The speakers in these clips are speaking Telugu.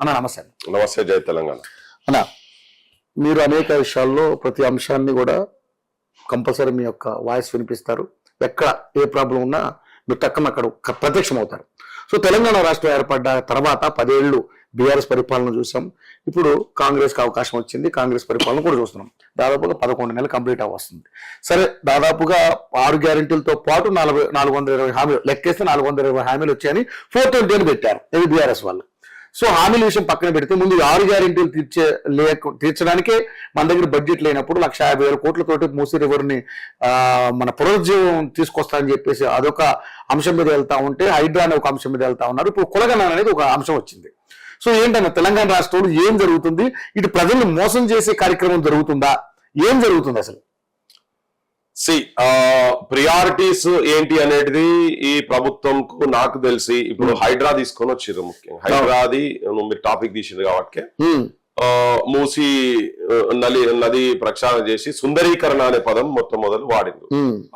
అన్న నమస్తే. నమస్తే, జై తెలంగాణ. అన్న, మీరు అనేక విషయాల్లో ప్రతి అంశాన్ని కూడా కంపల్సరీ మీ యొక్క వాయిస్ వినిపిస్తారు. ఎక్కడ ఏ ప్రాబ్లం ఉన్నా మీరు టక్కన అక్కడ ప్రత్యక్షం అవుతారు. సో తెలంగాణ రాష్ట్రం ఏర్పడ్డ తర్వాత 10 ఏళ్ళు బీఆర్ఎస్ పరిపాలన చూసాం. ఇప్పుడు కాంగ్రెస్కి అవకాశం వచ్చింది. కాంగ్రెస్ పరిపాలన కూడా చూస్తున్నాం. దాదాపుగా 11 నెలలు కంప్లీట్ అవ్వస్తుంది. సరే, దాదాపుగా 6 గ్యారెంటీలతో పాటు 420 హామీలు లెక్కేస్తే 420 హామీలు వచ్చాయని 420 అని పెట్టారు ఇది బీఆర్ఎస్ వాళ్ళు. సో హామీల విషయం పక్కన పెడితే ముందు 6 గ్యారెంటీలు తీర్చడానికే మన దగ్గర బడ్జెట్ లేనప్పుడు 150,000 కోట్లతోటి మూసీ రివర్ని మన పునరుజ్జీవం తీసుకొస్తారని చెప్పేసి అదొక అంశం మీద వెళ్తా ఉంటే, హైడ్రా అనే ఒక అంశం మీద వెళ్తా ఉన్నారు. ఇప్పుడు కులగణ అనేది ఒక అంశం వచ్చింది. సో ఏంటన్నా తెలంగాణ రాష్ట్రంలో ఏం జరుగుతుంది? ఇటు ప్రజల్ని మోసం చేసే కార్యక్రమం జరుగుతుందా? ఏం జరుగుతుంది అసలు? ప్రియారిటీస్ ఏంటి అనేది ఈ ప్రభుత్వంకు నాకు తెలిసి ఇప్పుడు హైడ్రా తీసుకొని వచ్చిర్రు. ముఖ్యంగా హైడ్రాది మీరు టాపిక్ తీసిండ్రు కాబట్టి మూసి నది ప్రక్షాళన చేసి సుందరీకరణ అనే పదం మొదలు వాడిండు.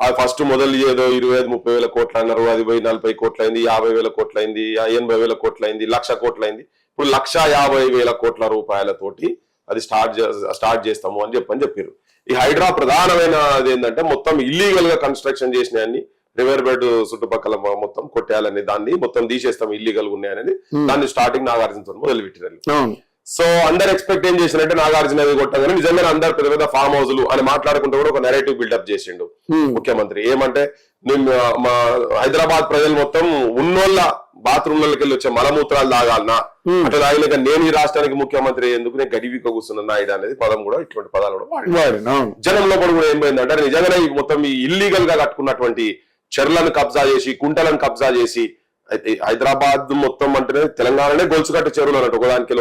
అది ఫస్ట్ మొదలు ఏదో 25-30 వేల కోట్లు అన్నారు. అది పోయి 40 కోట్లయింది, 50,000 కోట్లయింది, 80,000 కోట్లయింది, 1,00,000 కోట్లయింది. ఇప్పుడు 1,50,000 కోట్ల రూపాయలతోటి అది స్టార్ట్ చేస్తాము అని చెప్పారు. ఈ హైడ్రా ప్రధానమైనది ఏంటంటే మొత్తం ఇల్లీగల్ గా కన్స్ట్రక్షన్ చేసినాయని రివర్ బెడ్ చుట్టుపక్కల మొత్తం కొట్టేయాలని, దాన్ని మొత్తం తీసేస్తాం ఇల్లీగల్ ఉన్నాయని దాన్ని స్టార్టింగ్ నాగార్జునతో మొదలు పెట్టినారు. సో అందరు ఎక్స్పెక్ట్ ఏం చేసినట్టే నాగార్జున కొట్టగానే నిజంగా అందరు పెద్ద పెద్ద ఫామ్ హౌస్లు అని మాట్లాడుకుంటూ కూడా ఒక నెరేటివ్ బిల్డప్ చేసిండు ముఖ్యమంత్రి. ఏమంటే మా హైదరాబాద్ ప్రజలు మొత్తం ఉన్నోళ్ళ బాత్రూమ్లకి వెళ్ళి వచ్చే మలమూత్రాలు తాగాలనా, అట్లా తాగలేక నేను ఈ రాష్ట్రానికి ముఖ్యమంత్రి ఎందుకు నేను గడివిక కూర్చున్నా నాయుడు అనేది పదం కూడా, ఇటువంటి పదాలు కూడా జనంలో కూడా ఏం పోయిందంటే నిజంగానే మొత్తం ఈ ఇల్లీగల్ గా కట్టుకున్నటువంటి చెర్లను కబ్జా చేసి, కుంటలను కబ్జా చేసి, అయితే హైదరాబాద్ మొత్తం అంటేనే తెలంగాణనే గొలుసుకట్ట చెరువులు అన్నట్టు ఒకదానికి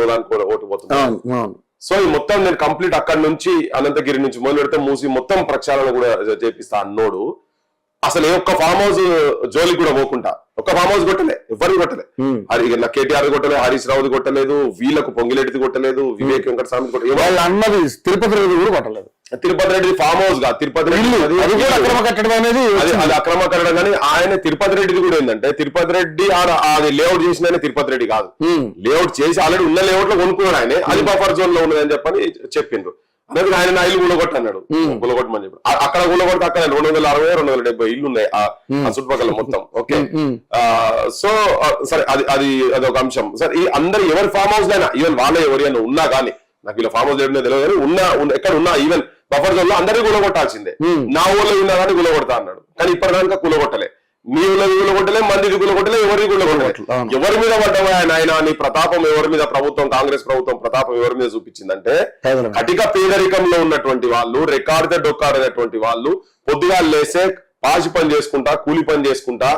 ఓటు పోతుంది. సో ఈ మొత్తం నేను కంప్లీట్ అక్కడి నుంచి అనంతగిరి నుంచి మొదలు పెడితే మూసి మొత్తం ప్రక్షాళన కూడా చేపిస్తా అన్నోడు అసలు ఏ ఒక్క ఫామ్ హౌస్ జోలికి కూడా పోకుండా, ఒక్క ఫామ్ హౌస్ కొట్టలే, ఎవరిని కొట్టలే. నా కేటీఆర్ కొట్టలేదు, హరీష్ రావుది కొట్టలేదు, వీళ్ళకు పొంగిరెడ్డిది కొట్టలేదు, వివేక్ వెంకటస్వామి కొట్టలేదు, వాళ్ళ అన్నది తిరుపతి రెడ్డి కూడా కొట్టలేదు. తిరుపతి రెడ్డి ఫామ్ హౌస్ గా తిరుపతి రెడ్డి అక్రమ కట్టడం అనేది అది అక్రమ కట్టడం. కానీ ఆయన తిరుపతి రెడ్డిది కూడా ఏంటంటే తిరుపతి రెడ్డి అది లేఅవుట్ చేసిన తిరుపతి రెడ్డి కాదు, లేఅవుట్ చేసి ఆల్రెడీ ఉన్న లేఅవుట్ లో కొనుక్కున్నాడు ఆయన, అది బఫర్ జోన్ లో ఉన్నదని చెప్పని చెప్పిండ్రు. అనేది ఆయన ఇల్లు గులగొట్టు అన్నాడు, గులగొట్టమని చెప్పి అక్కడ గులగొడితే అక్కడ 260-270 ఇల్లు ఉన్నాయి ఆ చుట్టుపక్కల మొత్తం. ఓకే, సో సరే అది ఒక అంశం. సరే ఈ అందరు ఎవరి ఫామ్ హౌస్ అయినా ఈవెన్ వాళ్ళే ఎవరి అయినా ఉన్నా కానీ, నాకు ఇలా ఫామ్ హౌస్ లేకుండా తెలియదు కానీ ఎక్కడ ఉన్నా ఈవెన్ బఫర్ జోన్ లో అందరికీ గులగొట్టాల్సిందే. నా ఊళ్ళో ఉన్నా కానీ గులగొడతా అన్నాడు. కానీ ఇప్పటిదాకా గులగొట్టలే, నీ ఊళ్ళో గులగొట్టలే, మందికి గులగొట్టలే, ఎవరికి గులగొట్టలే. ఎవరి మీద పడ్డవా ఆయన నీ ప్రతాపం ఎవరి మీద, ప్రభుత్వం కాంగ్రెస్ ప్రభుత్వం ప్రతాపం ఎవరి మీద చూపించిందంటే కటిక పేదరికంలో ఉన్నటువంటి వాళ్ళు, రెక్కాడితే డొక్కాడేటువంటి వాళ్ళు, పొద్దుగా లేసే పాసి పని చేసుకుంటా, కూలి పని చేసుకుంటా,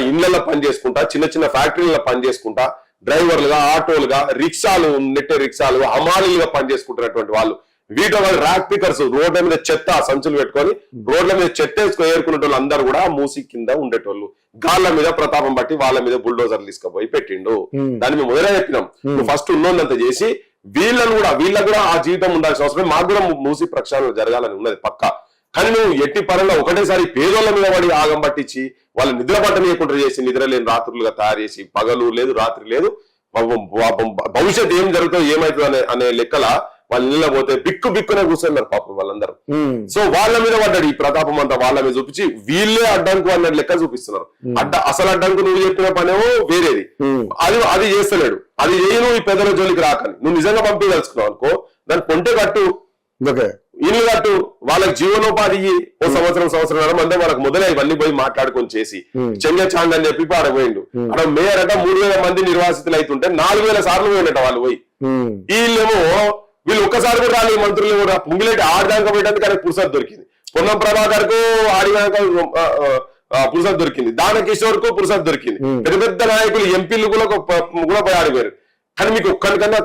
ఇళ్లలో పని చేసుకుంటా, చిన్న చిన్న ఫ్యాక్టరీలలో పని చేసుకుంటా, డ్రైవర్లుగా, ఆటోలుగా, రిక్షాలు, నెట్టే రిక్షాలు, హమాలీలుగా పని చేసుకుంటున్నటువంటి వాళ్ళు, వీటిలో వాళ్ళు ర్యాక్ పికర్స్ రోడ్ల మీద చెత్త సంచులు పెట్టుకొని రోడ్ల మీద చెత్త వేసుకొని ఏరుకునేటోళ్ళు అందరూ కూడా మూసి కింద ఉండేటోళ్ళు. గాళ్ళ మీద ప్రతాపం బట్టి వాళ్ళ మీద బుల్డోజర్లు తీసుకుపోయి పెట్టిండు. దాన్ని మేము మొదలై చెప్పినాం, నువ్వు ఫస్ట్ ఉన్నోళ్ళంతా చేసి వీళ్ళకు కూడా ఆ జీవితం ఉండాల్సిన అవసరం, మాకు కూడా మూసి ప్రక్షాళన జరగాలని ఉన్నది పక్క. కానీ నువ్వు ఎట్టి పరంగా ఒకటేసారి పేదోళ్ళ మీద పడి ఆగం పట్టించి వాళ్ళు నిద్ర పట్టనీయకుండా చేసి, నిద్ర లేని రాత్రులుగా తయారు చేసి, పగలు లేదు రాత్రి లేదు, భవిష్యత్తు ఏం జరుగుతుందో ఏమవుతుంది అనే లెక్కల వాళ్ళు నిలబోతే బిక్కునే కూర్చున్నారు పాపం వాళ్ళందరూ. సో వాళ్ళ మీద పడ్డాడు ఈ ప్రతాపం అంతా, వాళ్ళ మీద చూపించి వీళ్ళే అడ్డంకు అన్న లెక్క చూపిస్తున్నారు. అసలు అడ్డంకు నువ్వు చెప్పిన పనేమో వేరేది, అది చేస్తలేడు. అది చేయను ఈ పెద్దల జోలికి రాకని నువ్వు నిజంగా పంపించదలుచుకున్నావు అనుకో, దాన్ని కొంటే కట్టు, ఇల్లు కట్టు, వాళ్ళకి జీవనోపాధి ఓ సంవత్సరం అంటే వాళ్ళకి మొదలై ఇవన్నీ పోయి మాట్లాడుకొని చేసి చెంగచాండ్ అని చెప్పి పాడపోయిండు. అక్కడ మేయర్ అంట 3,000 మంది నిర్వాసితులు అవుతుంటే 4,000 సార్లు పోయినట్ట వాళ్ళు పోయి. వీళ్ళేమో వీళ్ళు ఒక్కసారి కూడా రాలేదు, మంత్రులు కూడా. పొంగిలేటి ఆడదాకా పోయడానికి ఆయనకు పురుసత్ దొరికింది, పొన్నం ప్రభాకర్ కు ఆడిదాక పురుసత్ దొరికింది, దానకిషోర్ కు పురుసత్ దొరికింది, పెద్ద పెద్ద నాయకులు ఎంపీలు కూడా పోయి ఆడిపోయారు. కానీ మీకు ఒక్కరికన్నా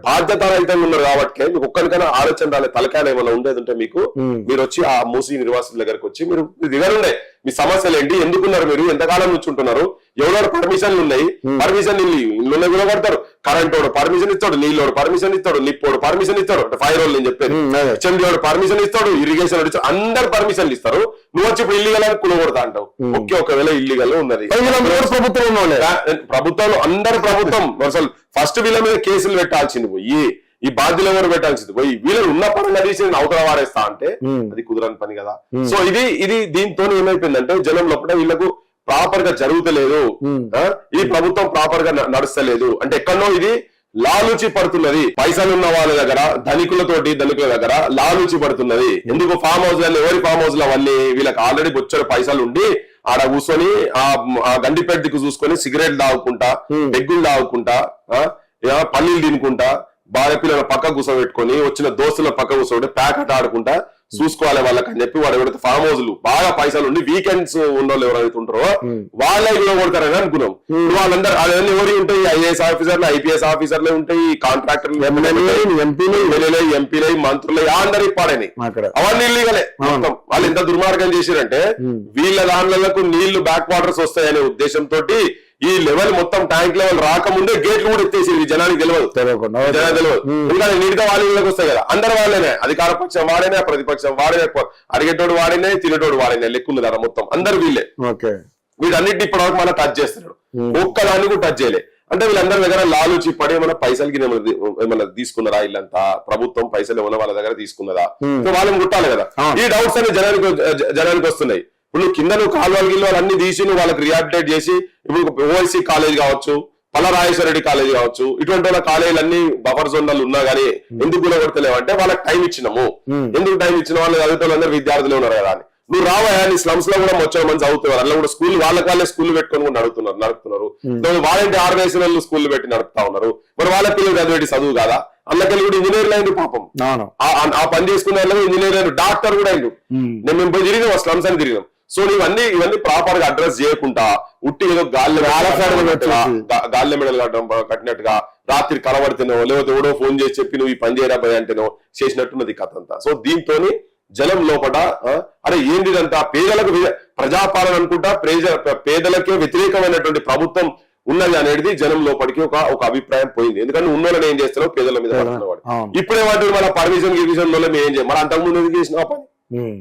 బాధ్యతారహితంగా ఉన్నారు కాబట్టి మీకు ఒక్కరికన్నా ఆలోచన రాలే, తలకాయలు ఏమైనా ఉండేది ఉంటే మీకు, మీరు వచ్చి ఆ మూసీ నిర్వాసుల దగ్గరకు వచ్చి మీరు దిగరుండే మీ సమస్యలు ఏంటి, ఎందుకున్నారు, మీరు ఎంతకాలం నుంచి ఉంటున్నారు, ఎవరెవరు పర్మిషన్లు ఉన్నాయి, పర్మిషన్ ఇల్లు గులగొడతారు, కరెంటోడు పర్మిషన్ ఇస్తాడు, నీళ్ళోడు పర్మిషన్ ఇస్తాడు, నిప్పోడు పర్మిషన్ ఇస్తాడు, ఫైర్ వాళ్ళు నేను చెప్పేది, చంద్రుడు పర్మిషన్ ఇస్తాడు, ఇరిగేషన్ ఇస్తాడు, అందరు పర్మిషన్లు ఇస్తారు. నువ్వు వచ్చి ఇప్పుడు ఇల్లీగల్ అని కులగొడతా అంటావు. ఓకే, ఒకవేళ ఇల్లీగల్ ఉన్నది, ప్రభుత్వంలో అందరు ప్రభుత్వం అసలు ఫస్ట్ వీళ్ళ మీద కేసులు పెట్టాల్సింది పోయి, ఈ బాధ్యులు ఎవరు పెట్టాల్సింది పోయి వీళ్ళని ఉన్న పరంగా తీసి అవతల వారేస్తా అంటే అది కుదరని పని కదా. సో ఇది దీంతో ఏమైపోయిందంటే జనం లోపల వీళ్ళకు ప్రాపర్ గా జరుగుతలేదు, ఈ ప్రభుత్వం ప్రాపర్ గా నడుస్తలేదు అంటే ఎక్కడో ఇది లాలూచి పడుతున్నది. పైసలు ఉన్న వాళ్ళ దగ్గర ధనికుల దగ్గర లాలూచి పడుతున్నది. ఎందుకు ఫామ్ హౌస్ లలో, ఎవరి ఫామ్ హౌస్ లో అవన్నీ వీళ్ళకి ఆల్రెడీ బొచ్చడు పైసలు ఉండి ఆడ కూర్చొని ఆ గండిపేట దిక్కు చూసుకొని సిగరెట్ తాగుకుంటా, బెగ్గులు తాగుకుంటా, పల్లీలు తినుకుంటా, భార్య పిల్లల పక్క కూర్చోబెట్టుకొని వచ్చిన దోస్తుల పక్క కూర్చోబెట్టి ప్యాకెట్ ఆడుకుంటా చూసుకోవాలి వాళ్ళకి అని చెప్పి వాడు ఎవరైతే ఫామ్ హౌస్లు బాగా పైసలు ఉండి వీకెండ్స్ ఉన్న వాళ్ళు ఎవరైతే ఉంటారో వాళ్ళే కొడతారని అనుకున్నాం. వాళ్ళందరూ అవన్నీ ఎవరి ఉంటాయి, ఐఏఎస్ ఆఫీసర్లు, ఐపీఎస్ ఆఫీసర్లే ఉంటాయి, కాంట్రాక్టర్లు, ఎంపీలై, మంత్రులు అందరికి పాడని అవన్నీ ఇల్లీగలే మొత్తం. వాళ్ళు ఎంత దుర్మార్గం చేశారంటే వీళ్ళ దాంట్లకు నీళ్లు బ్యాక్ వాటర్స్ వస్తాయనే ఉద్దేశంతో ఈ లెవెల్ మొత్తం ట్యాంక్ లెవెల్ రాకముందే గేట్లు కూడా ఎత్తేసి జనానికి తెలియదు. ఎందుకంటే నీటితో వాళ్ళకి వస్తాయి కదా, అందరు వాళ్ళనే, అధికార పక్షం వాడేనే, ప్రతిపక్షం వాడేనే, అడిగేటోడు వాడినే, తినేటోడు వాడినే, లెక్కుంది కదా మొత్తం అందరు వీళ్ళే. వీటన్నిటిని ఇప్పటివరకు మనం టచ్ చేస్తున్నాడు, ఒక్కదాన్ని కూడా టచ్ చేయలే. అంటే వీళ్ళందరి దగ్గర లాలూచి పడి ఏమైనా పైసలకి ఏమైనా తీసుకున్నారా, ఇల్లంతా ప్రభుత్వం పైసలు ఏమైనా వాళ్ళ దగ్గర తీసుకున్నదా, వాళ్ళని గుట్టాలి కదా. ఈ డౌట్స్ అన్ని జనానికి వస్తున్నాయి. ఇప్పుడు నువ్వు కింద కాలువలు గిల్లు అన్ని తీసి నువ్వు వాళ్ళకి రిహాబిలిటేట్ చేసి, ఇప్పుడు ఓఐసీ కాలేజ్ కావచ్చు, పల్లరాజేశ్వర రెడ్డి కాలేజ్ కావచ్చు, ఇటువంటి వాళ్ళ కాలేజీలు అన్ని బఫర్ జోన్లు ఉన్నా గానీ ఎందుకు గుణపడతలేవు అంటే వాళ్ళకి టైం ఇచ్చినాము. ఎందుకు టైం ఇచ్చిన వాళ్ళు చదువుతున్న అందరూ విద్యార్థులు ఉన్నారు కదా అని. నువ్వు రావయా, నీ స్లమ్స్ లో కూడా వచ్చే మంది చదువుతున్నారు, అందులో కూడా స్కూల్ వాళ్ళే స్కూల్ పెట్టుకొని కూడా నడుపుతున్నారు. వాలంటీ ఆర్గనైజేషన్ స్కూల్ పెట్టి నడుపుతా ఉన్నారు. మరి వాళ్ళ పిల్లలు చదివేటి చదువు కాదా? అందుకని కూడా ఇంజనీర్లు అయింది పాపం, ఆ పని చేసుకునే వాళ్ళు ఇంజనీర్ అయ్యారు, డాక్టర్ కూడా అయిండు. మేము పోయి తిరిగినాం, స్లమ్స్ అని తిరిగినాం. సో ఇవన్నీ ప్రాపర్ గా అడ్రస్ చేయకుండా ఉట్టి ఏదో గాలి మెడలు కట్టినట్టుగా రాత్రి కలబడితేనో లేకపోతే ఎవడో ఫోన్ చేసి చెప్పి నువ్వు ఈ పని చేయరా భయ అంటేనో చేసినట్టున్నది కథ అంతా. సో దీంతో జనం లోపల అరే ఏంటిదంతా పేదలకు ప్రజాపాలన అనుకుంటా, పేదలకే వ్యతిరేకమైనటువంటి ప్రభుత్వం ఉన్నది అనేది జనం లోపలికి ఒక అభిప్రాయం పోయింది. ఎందుకంటే ఉన్నోళ్ళని ఏం చేస్తున్నావు, పేదల మీద పడుతున్నవాడు. ఇప్పుడేమంటారు మన పర్మిషన్ మేము ఏం చేయాలి, మన అంతకుముందు ఎందుకు చేసినావా పని,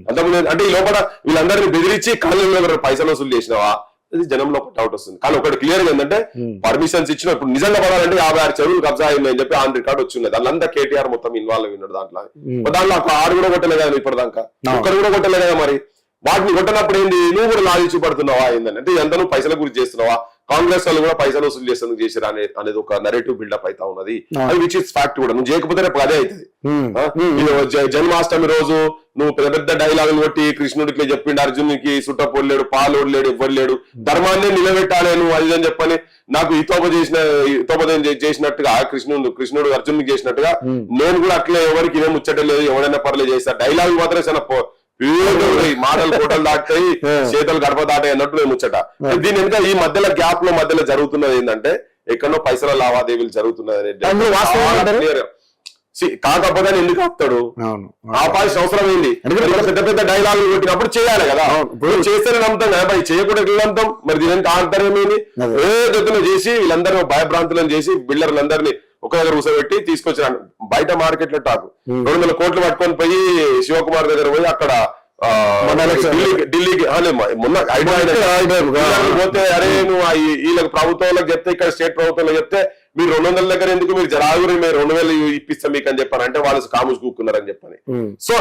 అంతకుముందు అంటే ఈ లోపల వీళ్ళందరినీ బెదిరించి కాళ్ళ పైసలు వసూలు చేసినావా, అది జనం లోపల డౌట్ వస్తుంది. కానీ ఒకటి క్లియర్ గా ఏంటంటే పర్మిషన్స్ ఇచ్చిన ఇప్పుడు నిజంగా పడాలంటే 56 చెరువులు కబ్జా అయిందని చెప్పి ఆన్ రికార్డ్ వచ్చింది. దానింతా కేటీఆర్ మొత్తం ఇన్వాల్వ్ అయినాడు దాంట్లో. ఒక ఆడు కూడా కొట్టలేదు కదా ఇప్పటిదాకా, ఒక్కరు కూడా కొట్టలేదు కదా. మరి వాటిని కొట్టినప్పుడు ఏంది, నువ్వు కూడా లాలించి పడుతున్నావా ఏందని, అంటే ఎంత నువ్వు పైసల గురించి చేస్తున్నావా, కాంగ్రెస్ వాళ్ళు కూడా పైసలు వసూలు చేసేందుకు చేశారు అనేది ఒక నెరేటివ్ బిల్డప్ అవుతా ఉన్నది. అది విచ్ ఇస్ ఫ్యాక్ట్ కూడా. నువ్వు చేయకపోతే రేపు అదే అవుతుంది. జన్మాష్టమి రోజు నువ్వు పెద్ద పెద్ద డైలాగులు కొట్టి కృష్ణుడికి చెప్పిండు, అర్జునుడికి సుట్టపోలేడు, పాలోడలేడు, ఎవ్వరు లేడు, ధర్మాన్ని నిలబెట్టాలి నువ్వు అది అని చెప్పని నాకు హితోపదేశం చేసినట్టుగా కృష్ణుడు అర్జునుడికి చేసినట్టుగా నేను కూడా అట్లే ఎవరికి ఇదే ముచ్చటలేదు, ఎవడైనా పర్లేదు చేస్తా డైలాగ్ మాత్రం చాలా మాటలు కోటలు దాటాయి, చేతలు గడప దాటాయి అన్నట్టు నేను ముచ్చట. దీని వెనుక ఈ మధ్యలో జరుగుతున్నది ఏంటంటే ఎక్కడో పైసల లావాదేవీలు జరుగుతున్నది. కాకపోతే ఎందుకు ఆపుతాడు, ఆపాల్సిన అవసరం ఏంది? పెద్ద పెద్ద డైలాగులు కొట్టినప్పుడు చేయాలి కదా, చేస్తేనే నమ్ముతాం కదా, మరి చేయకుండా నమ్ముతాం. మరి దీని ఆంతర్యం ఏంది? ఏదైనా చేసి వీళ్ళందరూ భయభ్రాంతులను చేసి బిల్డర్లందరినీ ఒక దగ్గర కూర్చోబెట్టి తీసుకొచ్చాను. బయట మార్కెట్ లో టాకు 200 కోట్లు పట్టుకొని పోయి శివకుమార్ దగ్గర పోయి అక్కడ ఢిల్లీకి మొన్న పోతే అరే నువ్వు వీళ్ళకి ప్రభుత్వంలోకి చెప్తే ఇక్కడ స్టేట్ ప్రభుత్వంలో చెప్తే మీరు 200 దగ్గర ఎందుకు, మీరు జరాగురి మేము 2000 ఇప్పిస్తాం మీకు అని చెప్పాను అంటే వాళ్ళు కాముస్ కూకున్నారని చెప్పని. సో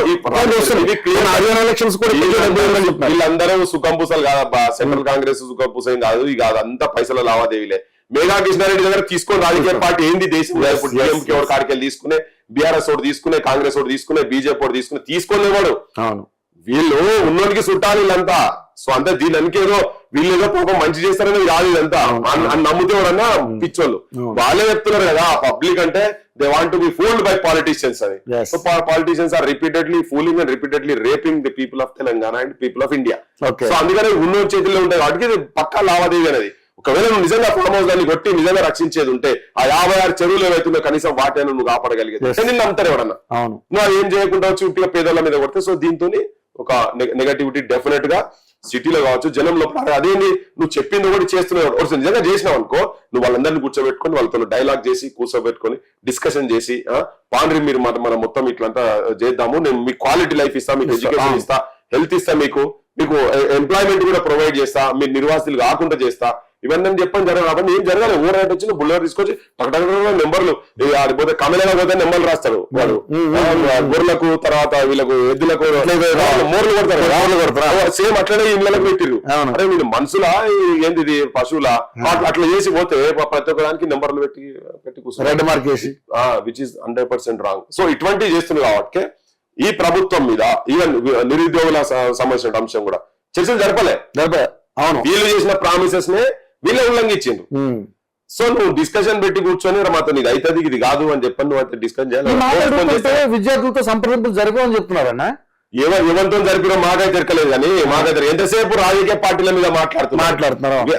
వీళ్ళందరూ సుఖంపూసలు కాదబ్బా, సెంట్రల్ కాంగ్రెస్ సుఖంపూసం కాదు, ఇక అదంతా పైసల లావాదేవీలే. మేఘా కృష్ణారెడ్డి దగ్గర తీసుకొని రాజకీయ పార్టీ ఏంది దేశం, డిఎంకే ఒకటి కాడికెళ్ళి తీసుకునే, బీఆర్ఎస్ ఒకటి తీసుకునే, కాంగ్రెస్ ఒకటి తీసుకునే, బీజేపీ ఒకటి తీసుకునే, తీసుకునేవాడు వీళ్ళు ఉన్నోడికి చుట్టాలి వీళ్ళంతా. సో అంతే దీని అనికేదో వీళ్ళు ఏదో పాపం మంచి చేస్తారని కాదు ఇదంతా అని నమ్ముతే ఎవరన్నా పిచ్చోళ్ళు వాళ్ళే చెప్తున్నారు కదా. పబ్లిక్ అంటే they want to be fooled by politicians అని. So politicians are repeatedly fooling and repeatedly raping the people of Telangana and people of India. So అందుకని ఉన్నోడి చేతుల్లో ఉంటాయి కాబట్టి ఇది పక్కా లావాదేవీ అనేది. ఒకవేళ నువ్వు నిజంగా ఫామ్ హౌస్ దాన్ని కొట్టి నిజంగా రక్షించేది ఉంటే ఆ 56 చెరువులు ఏవైతుందో కనీసం వాటిని నువ్వు కాపాడగలిగేది నిన్ను నమ్ముతారు ఎవరన్నా. నువ్వు ఏం చేయకుండా వచ్చి ఉట్టిగా పేదల మీద కొడితే. సో దీంతో ఒక నెగటివిటీ డెఫినెట్ గా సిటీలో కావచ్చు జనం లోపల అదేంటి నువ్వు చెప్పింది కూడా చేస్తున్నావు నిజంగా చేసినావు అనుకో నువ్వు వాళ్ళందరినీ కూర్చోబెట్టుకొని వాళ్ళతో డైలాగ్ చేసి కూర్చోబెట్టుకొని డిస్కషన్ చేసి పాండ్రి మీరు మన మొత్తం ఇట్లంతా చేద్దాము నేను మీకు క్వాలిటీ లైఫ్ ఇస్తా మీకు ఎడ్యుకేషన్ ఇస్తా హెల్త్ ఇస్తా మీకు ఎంప్లాయ్మెంట్ కూడా ప్రొవైడ్ చేస్తా మీరు నిర్వాసితులు కాకుండా చేస్తా ఇవన్నీ చెప్పని జరగాలి కాబట్టి ఏం జరగాలి ఓవర్ రైట్ వచ్చి బుల్లర్ తీసుకొచ్చి నెంబర్లు ఆడిపోతే కమెలగా పోతే నెంబర్లు రాస్తారు వాడు గొర్రెలకు తర్వాత వీళ్ళకు ఎద్దులకు మోర్లు కొడతారు సేమ్ అట్లనే ఇళ్ళకి పెట్టిరు అరే వీళ్ళు మనుషులా ఏంది పశువులా అట్లా చేసి పోతే ప్రతి ఒక్క దానికి నెంబర్లు పెట్టి కూర్చొని రెడ్ మార్క్ చేసి విచ్ ఇస్ 100% రాంగ్. సో ఇటువంటివి చేస్తుంది కాబట్టి ఈ ప్రభుత్వం మీద ఈవెన్ నిరుద్యోగుల సంబంధించిన అంశం కూడా చర్చలు జరపలే. అవును, వీళ్ళు చేసిన ప్రామిసెస్ నే వీళ్ళే ఉల్లంఘించిండ్రు. సో నువ్వు డిస్కషన్ పెట్టి కూర్చొని మాతో ఇది అవుతుంది ఇది కాదు అని చెప్పని నువ్వు అయితే డిస్కస్ చేయాలి. విద్యార్థులతో సంప్రదింపులు జరగవని చెప్తున్నారన్నా. ఎవరితో జరిపినా మాకైతే తెరకలేదు కానీ మాకైతే ఎంతసేపు రాజకీయ పార్టీల మీద మాట్లాడుతున్నారు.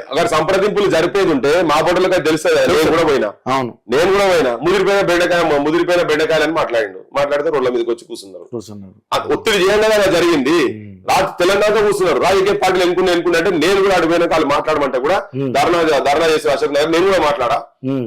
అక్కడ సంప్రదింపులు జరిపేది ఉంటే మా బొట్టలకైతే తెలుస్తుంది. నేను కూడా పోయినా ముదిరిపోయిన బెండకాయలని మాట్లాడితే రోడ్ల మీదకి వచ్చి కూర్చున్నారు. ఒత్తిడి చేయండి అలా జరిగింది. తెలంగాణలో కూర్చున్నారు రాజకీయ పార్టీలు ఎన్నుకున్నా అంటే నేను కూడా అడిగిపోయినాక వాళ్ళు మాట్లాడమంటే కూడా ధర్నా చేసే అశోక్ నగర్ నేను కూడా మాట్లాడా.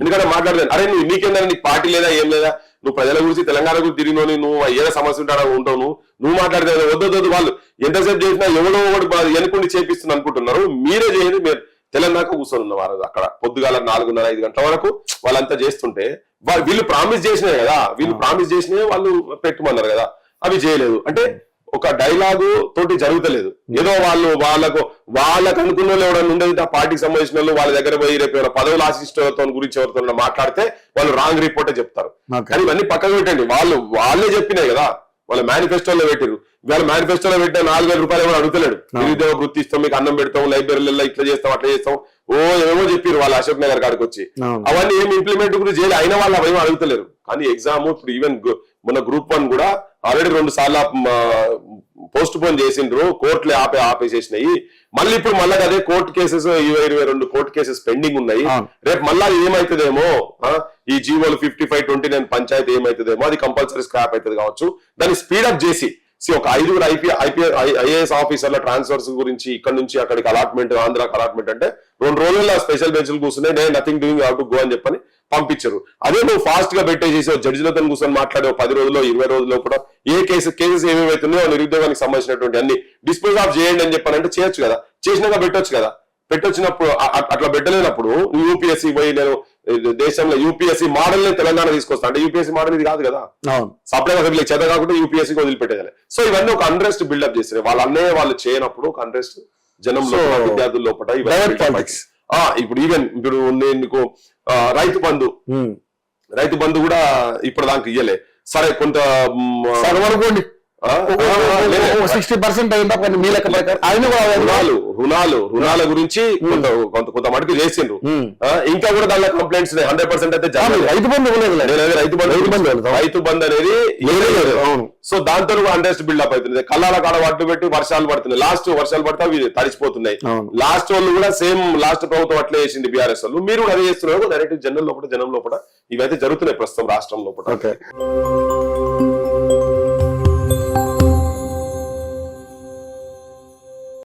ఎందుకంటే మాట్లాడలేదు అరే నువ్వు నీకేందా నీకు పార్టీ లేదా ఏం లేదా నువ్వు ప్రజల గురించి తెలంగాణ గురించి తిరిగినోని నువ్వు ఏదో సమస్య ఉంటాడా ఉంటావు నువ్వు మాట్లాడితే వద్దొద్దు వాళ్ళు ఎంతసేపు చేసినా ఎవడో ఒకటి ఎన్నుకుని చేపిస్తుంది అనుకుంటున్నారు. మీరే చేయండి. మీరు తెలంగాణ కూర్చొని ఉన్నవారు అక్కడ పొద్దుగాల 4:30-5 గంటల వరకు వాళ్ళంతా చేస్తుంటే వీళ్ళు ప్రామిస్ చేసినాయి కదా వాళ్ళు పెట్టుమన్నారు కదా అవి చేయలేదు. అంటే ఒక డైలాగు తోటి జరుగుతలేదు. ఏదో వాళ్ళకు అనుకున్న వాళ్ళు ఎవరైనా ఉండేది ఆ పార్టీకి సంబంధించిన వాళ్ళు వాళ్ళ దగ్గర పోయి రేపు ఏమైనా పదవులు ఆశిష్టతో గురించి ఎవరితో మాట్లాడితే వాళ్ళు రాంగ్ రిపోర్టే చెప్తారు. కానీ ఇవన్నీ పక్కన పెట్టండి. వాళ్ళే చెప్పినాయి కదా వాళ్ళ మేనిఫెస్టోలో పెట్టారు. వాళ్ళ మేనిఫెస్టోలో పెట్టిన 4,000 రూపాయలు ఎవరు అడుగుతలేడు. నిరుద్యోగ వృత్తి ఇస్తాం మీకు అన్నం పెడతాం లైబ్రరీలలో ఇట్లా చేస్తాం అట్లా చేస్తాం ఏమో చెప్పారు వాళ్ళు అశోక్ నగర్ కాడికి వచ్చి. అవన్నీ ఏమి ఇంప్లిమెంట్ గురించి చేయలేదు. అయినా వాళ్ళు అవేమో అడుగుతలేరు. కానీ ఎగ్జామ్ ఇప్పుడు ఈవెన్ మన గ్రూప్ 1 కూడా ఆల్రెడీ 2 సార్లు పోస్ట్ పోన్ చేసిండ్రు. కోర్టులు ఆపేసేసినాయి. మళ్ళీ ఇప్పుడు మళ్ళీ అదే court cases 22 court cases pending ఉన్నాయి. రేపు మళ్ళీ ఏమైతుందేమో ఈ జీవోలు 55-29 పంచాయతీ ఏమైతుందేమో అది కంపల్సరీ స్క్రాప్ అవుతుంది కావచ్చు. దాన్ని స్పీడప్ చేసి ఒక 5 ఐఏఎస్ ఆఫీసర్ల ట్రాన్స్ఫర్స్ గురించి ఇక్కడ నుంచి అక్కడికి అలాట్మెంట్ ఆంధ్రాకి అలాట్మెంట్ అంటే 2 రోజుల్లో స్పెషల్ బెంచ్లు కూర్చున్నాయి. నేను nothing doing how to go అని చెప్పని పంపించారు. అదే నువ్వు ఫాస్ట్ గా పెట్టేసి జడ్జిలతో కూర్చొని మాట్లాడే 10 రోజుల్లో 20 రోజుల్లో కూడా కేసెస్ ఏమేమైతున్నాయో నిరుద్యోగానికి సంబంధించినటువంటి అన్ని డిస్పోజ్ ఆఫ్ చేయండి అని చెప్పానంటే చేయొచ్చు కదా. చేసినాక పెట్టొచ్చు కదా. పెట్టొచ్చినప్పుడు అట్లా పెట్టలేనప్పుడు యూపీఎస్సీ పోయి నేను దేశంలో యూపీఎస్సీ మోడల్ ని తెలంగాణ తీసుకొస్తా అంటే యూపీఎస్సీ మోడల్ ఇది కాదు కదా. సప్లై సభ్యులకు చేత కాకుండా యూపీఎస్సీకి వదిలిపెట్టేయాలి. సో ఇవన్నీ ఒక అన్రెస్ట్ బిల్డప్ చేస్తారు. వాళ్ళు చేయనప్పుడు ఒక అన్రెస్ట్ జనంలో విద్యార్థుల లోపల ఇప్పుడు ఈవెన్ ఇప్పుడు నీకు రైతు బంధు కూడా ఇప్పుడు దానికి ఇయ్యలే. సరే కొంత అనుకోండి 60% అయిందా మీ లెక్క రుణాల గురించి కొంత మటుకు చేసిండ్రు. ఇంకా కూడా దానిలో కంప్లైంట్స్ 100% అయితే రైతు బంధు అనేది సో దాంతో అండర్స్ట్ బిల్డప్ అవుతుంది. కళ్ళాల కాడ వడ్డు పెట్టి వర్షాలు పడుతున్నాయి. వర్షాలు పడితే అవి తడిచిపోతున్నాయి. లాస్ట్ వాళ్ళు కూడా సేమ్ లాస్ట్ ప్రభుత్వం అట్లే చేసింది బీఆర్ఎస్ వాళ్ళు. మీరు కూడా అదే చేస్తున్నారు. డైరెక్ట్ జనం లోపల ఇవైతే జరుగుతున్నాయి ప్రస్తుతం రాష్ట్రం లోపల.